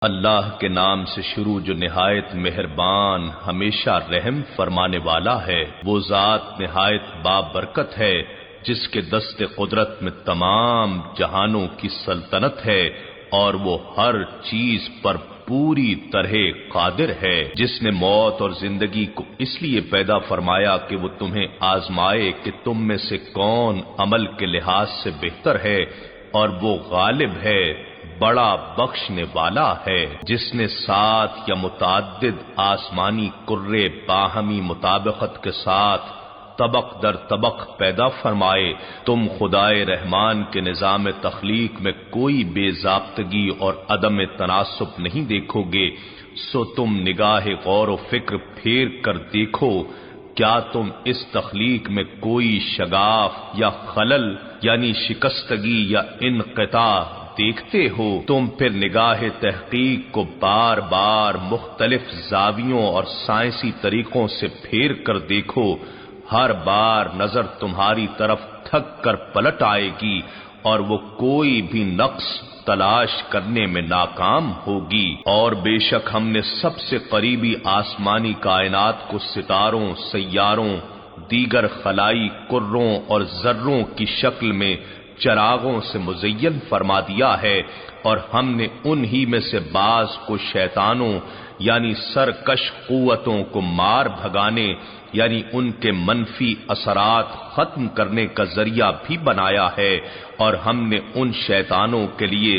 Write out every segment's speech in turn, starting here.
اللہ کے نام سے شروع جو نہایت مہربان ہمیشہ رحم فرمانے والا ہے۔ وہ ذات نہایت بابرکت ہے جس کے دست قدرت میں تمام جہانوں کی سلطنت ہے اور وہ ہر چیز پر پوری طرح قادر ہے۔ جس نے موت اور زندگی کو اس لیے پیدا فرمایا کہ وہ تمہیں آزمائے کہ تم میں سے کون عمل کے لحاظ سے بہتر ہے، اور وہ غالب ہے، بڑا بخشنے والا ہے۔ جس نے ساتھ یا متعدد آسمانی کرے باہمی مطابقت کے ساتھ طبق در طبق پیدا فرمائے، تم خدائے رحمان کے نظام تخلیق میں کوئی بے ضابطگی اور عدم تناسب نہیں دیکھو گے، سو تم نگاہ غور و فکر پھیر کر دیکھو، کیا تم اس تخلیق میں کوئی شگاف یا خلل یعنی شکستگی یا انقطاع دیکھتے ہو؟ تم پھر نگاہ تحقیق کو بار بار مختلف زاویوں اور سائنسی طریقوں سے پھیر کر دیکھو، ہر بار نظر تمہاری طرف تھک کر پلٹ آئے گی اور وہ کوئی بھی نقص تلاش کرنے میں ناکام ہوگی۔ اور بے شک ہم نے سب سے قریبی آسمانی کائنات کو ستاروں، سیاروں، دیگر خلائی کروں اور ذروں کی شکل میں چراغوں سے مزین فرما دیا ہے، اور ہم نے انہی میں سے بعض کو شیطانوں یعنی سرکش قوتوں کو مار بھگانے یعنی ان کے منفی اثرات ختم کرنے کا ذریعہ بھی بنایا ہے، اور ہم نے ان شیطانوں کے لیے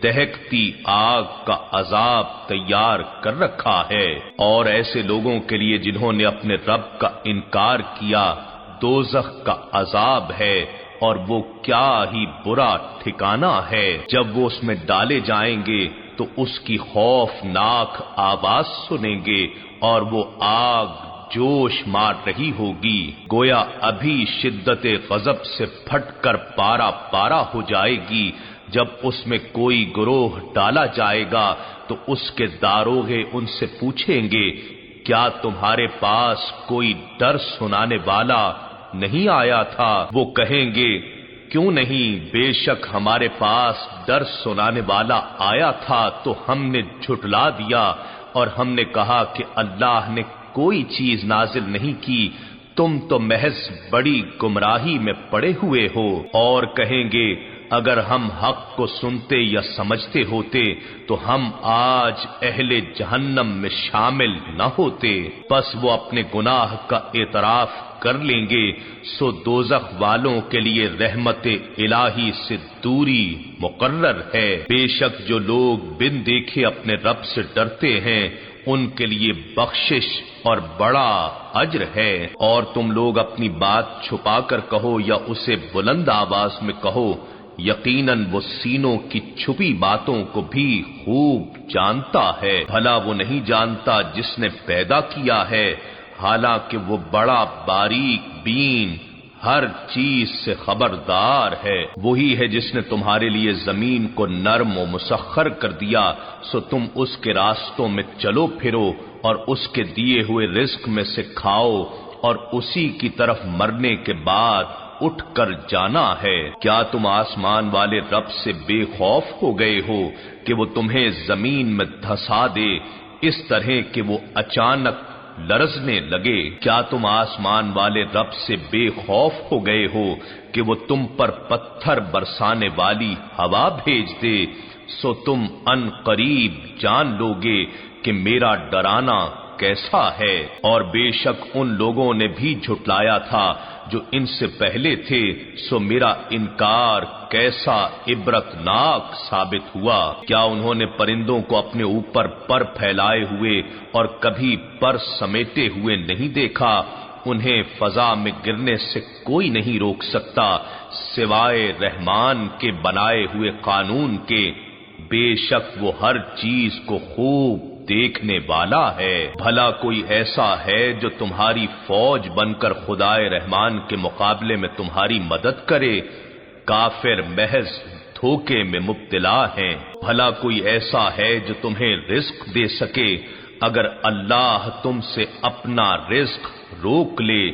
دہکتی آگ کا عذاب تیار کر رکھا ہے۔ اور ایسے لوگوں کے لیے جنہوں نے اپنے رب کا انکار کیا دوزخ کا عذاب ہے، اور وہ کیا ہی برا ٹھکانہ ہے۔ جب وہ اس میں ڈالے جائیں گے تو اس کی خوفناک آواز سنیں گے، اور وہ آگ جوش مار رہی ہوگی، گویا ابھی شدت غضب سے پھٹ کر پارا پارا ہو جائے گی۔ جب اس میں کوئی گروہ ڈالا جائے گا تو اس کے داروغے ان سے پوچھیں گے، کیا تمہارے پاس کوئی ڈر سنانے والا نہیں آیا تھا؟ وہ کہیں گے، کیوں نہیں، بے شک ہمارے پاس ڈر سنانے والا آیا تھا تو ہم نے جھٹلا دیا، اور ہم نے کہا کہ اللہ نے کوئی چیز نازل نہیں کی، تم تو محض بڑی گمراہی میں پڑے ہوئے ہو۔ اور کہیں گے، اگر ہم حق کو سنتے یا سمجھتے ہوتے تو ہم آج اہل جہنم میں شامل نہ ہوتے۔ بس وہ اپنے گناہ کا اعتراف کر لیں گے، سو دوزخ والوں کے لیے رحمت الہی سے دوری مقرر ہے۔ بے شک جو لوگ بن دیکھے اپنے رب سے ڈرتے ہیں ان کے لیے بخشش اور بڑا اجر ہے۔ اور تم لوگ اپنی بات چھپا کر کہو یا اسے بلند آواز میں کہو، یقیناً وہ سینوں کی چھپی باتوں کو بھی خوب جانتا ہے۔ بھلا وہ نہیں جانتا جس نے پیدا کیا ہے، حالانکہ وہ بڑا باریک بین ہر چیز سے خبردار ہے۔ وہی ہے جس نے تمہارے لیے زمین کو نرم و مسخر کر دیا، سو تم اس کے راستوں میں چلو پھرو اور اس کے دیے ہوئے رزق میں سے کھاؤ، اور اسی کی طرف مرنے کے بعد اٹھ کر جانا ہے۔ کیا تم آسمان والے رب سے بے خوف ہو گئے ہو کہ وہ تمہیں زمین میں دھسا دے اس طرح کہ وہ اچانک لرزنے لگے؟ کیا تم آسمان والے رب سے بے خوف ہو گئے ہو کہ وہ تم پر پتھر برسانے والی ہوا بھیج دے؟ سو تم ان قریب جان لوگے کہ میرا ڈرانا کیسا ہے۔ اور بے شک ان لوگوں نے بھی جھٹلایا تھا جو ان سے پہلے تھے، سو میرا انکار کیسا عبرتناک ثابت ہوا۔ کیا انہوں نے پرندوں کو اپنے اوپر پر پھیلائے ہوئے اور کبھی پر سمیٹے ہوئے نہیں دیکھا؟ انہیں فضا میں گرنے سے کوئی نہیں روک سکتا سوائے رحمان کے بنائے ہوئے قانون کے، بے شک وہ ہر چیز کو خوب دیکھنے والا ہے۔ بھلا کوئی ایسا ہے جو تمہاری فوج بن کر خدائے رحمان کے مقابلے میں تمہاری مدد کرے؟ کافر محض دھوکے میں مبتلا ہیں۔ بھلا کوئی ایسا ہے جو تمہیں رزق دے سکے اگر اللہ تم سے اپنا رزق روک لے؟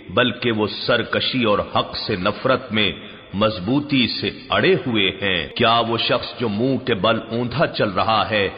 بلکہ وہ سرکشی اور حق سے نفرت میں مضبوطی سے اڑے ہوئے ہیں۔ کیا وہ شخص جو منہ کے بل اوندھا چل رہا ہے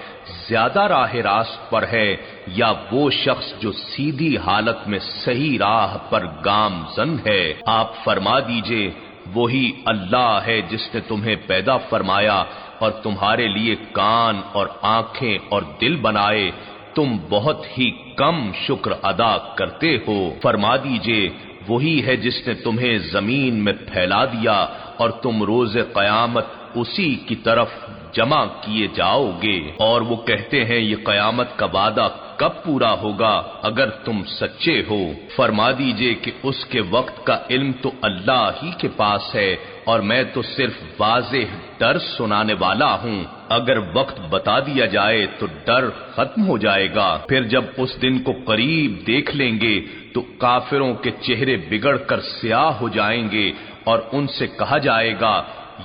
زیادہ راہ راست پر ہے، یا وہ شخص جو سیدھی حالت میں صحیح راہ پر گامزن ہے؟ آپ فرما دیجئے وہی اللہ ہے جس نے تمہیں پیدا فرمایا اور تمہارے لیے کان اور آنکھیں اور دل بنائے، تم بہت ہی کم شکر ادا کرتے ہو۔ فرما دیجئے وہی ہے جس نے تمہیں زمین میں پھیلا دیا اور تم روز قیامت اسی کی طرف جمع کیے جاؤ گے۔ اور وہ کہتے ہیں یہ قیامت کا وعدہ کب پورا ہوگا اگر تم سچے ہو؟ فرما دیجئے کہ اس کے وقت کا علم تو اللہ ہی کے پاس ہے اور میں تو صرف واضح ڈر سنانے والا ہوں۔ اگر وقت بتا دیا جائے تو ڈر ختم ہو جائے گا، پھر جب اس دن کو قریب دیکھ لیں گے تو کافروں کے چہرے بگڑ کر سیاہ ہو جائیں گے اور ان سے کہا جائے گا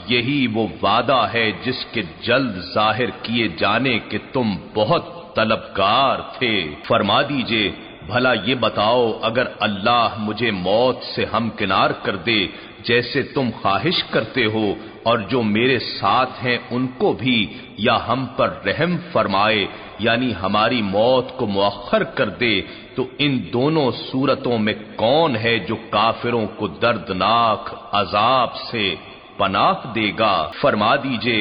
یہی وہ وعدہ ہے جس کے جلد ظاہر کیے جانے کے تم بہت طلبگار تھے۔ فرما دیجئے بھلا یہ بتاؤ اگر اللہ مجھے موت سے ہمکنار کر دے جیسے تم خواہش کرتے ہو، اور جو میرے ساتھ ہیں ان کو بھی، یا ہم پر رحم فرمائے یعنی ہماری موت کو مؤخر کر دے، تو ان دونوں صورتوں میں کون ہے جو کافروں کو دردناک عذاب سے پناہ دے گا؟ فرما دیجئے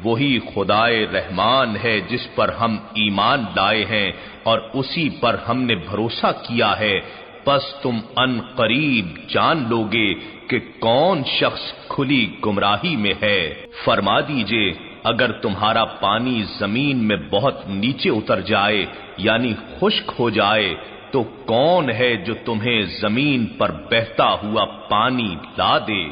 وہی خدائے رحمان ہے جس پر ہم ایمان لائے ہیں اور اسی پر ہم نے بھروسہ کیا ہے، پس تم ان قریب جان لوگے کہ کون شخص کھلی گمراہی میں ہے۔ فرما دیجئے اگر تمہارا پانی زمین میں بہت نیچے اتر جائے یعنی خشک ہو جائے تو کون ہے جو تمہیں زمین پر بہتا ہوا پانی لا دے؟